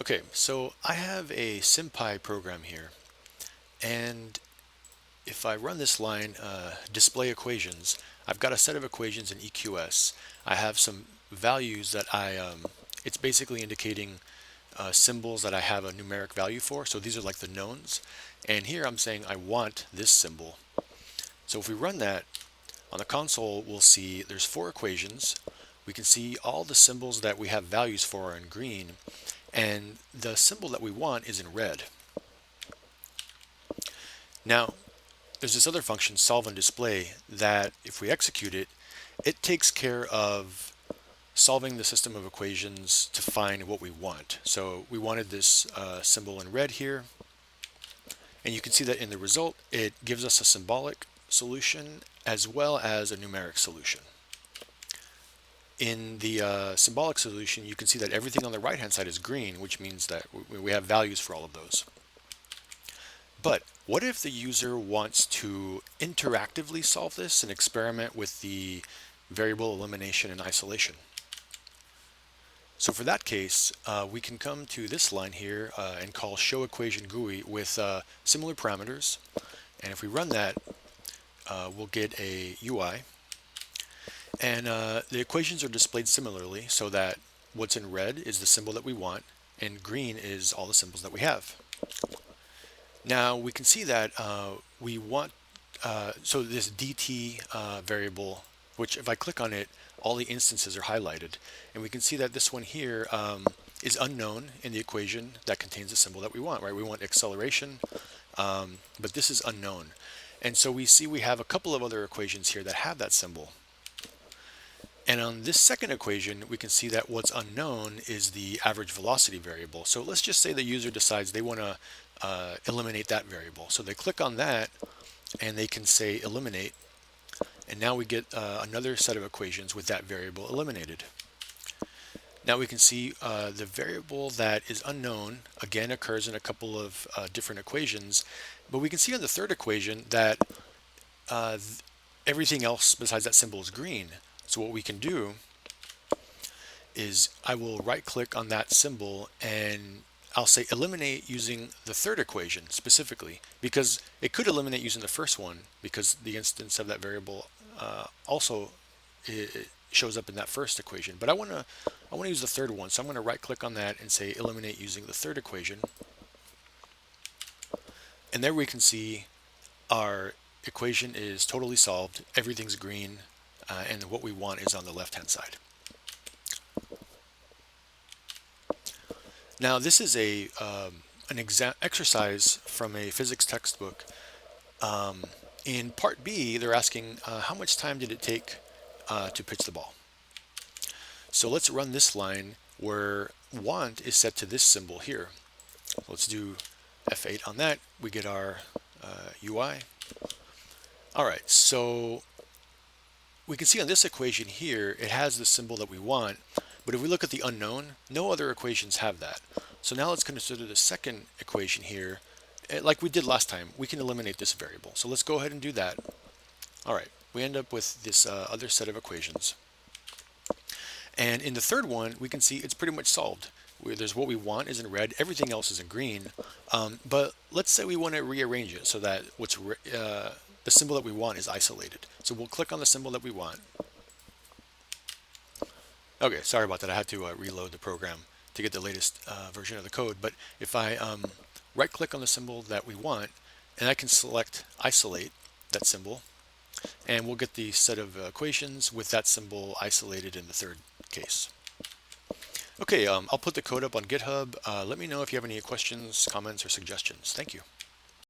Okay, so I have a sympy program here, and if I run this line, display equations, I've got a set of equations in EQS. I have some values that it's basically indicating symbols that I have a numeric value for. So these are like the knowns. And here I'm saying I want this symbol. So if we run that, on the console, we'll see there's four equations. We can see all the symbols that we have values for are in green, and the symbol that we want is in red. Now, there's this other function, solve and display, that if we execute it, it takes care of solving the system of equations to find what we want. So we wanted this symbol in red here, and you can see that in the result, it gives us a symbolic solution as well as a numeric solution. In the symbolic solution, you can see that everything on the right-hand side is green, which means that we have values for all of those. But what if the user wants to interactively solve this and experiment with the variable elimination and isolation? So for that case, we can come to this line here and call show equation GUI with similar parameters. And if we run that, we'll get a UI. And the equations are displayed similarly so that what's in red is the symbol that we want, and green is all the symbols that we have. Now we can see that we want, so this dt variable, which if I click on it, all the instances are highlighted. And we can see that this one here is unknown in the equation that contains the symbol that we want, right? We want acceleration, but this is unknown. And so we see we have a couple of other equations here that have that symbol. And on this second equation, we can see that what's unknown is the average velocity variable. So let's just say the user decides they want to eliminate that variable. So they click on that and they can say eliminate. And now we get another set of equations with that variable eliminated. Now we can see the variable that is unknown again occurs in a couple of different equations, but we can see on the third equation that everything else besides that symbol is green. So what we can do is I will right click on that symbol and I'll say eliminate using the third equation specifically, because it could eliminate using the first one because the instance of that variable also it shows up in that first equation. But I want to use the third one, so I'm going to right click on that and say eliminate using the third equation. And there we can see our equation is totally solved. Everything's green, and what we want is on the left-hand side. Now this is an exercise from a physics textbook. In part B, they're asking how much time did it take to pitch the ball. So let's run this line where want is set to this symbol here. Let's do F8 on that. We get our UI. All right, so we can see on this equation here, it has the symbol that we want, but if we look at the unknown, no other equations have that. So now let's consider the second equation here. Like we did last time, we can eliminate this variable. So let's go ahead and do that. All right, we end up with this other set of equations. And in the third one, we can see it's pretty much solved. There's what we want is in red, everything else is in green. But let's say we want to rearrange it so that the symbol that we want is isolated. So we'll click on the symbol that we want. Okay, sorry about that. I had to reload the program to get the latest version of the code. But if I right click on the symbol that we want, and I can select isolate that symbol, and we'll get the set of equations with that symbol isolated in the third case. Okay, I'll put the code up on GitHub. Let me know if you have any questions, comments, or suggestions. Thank you.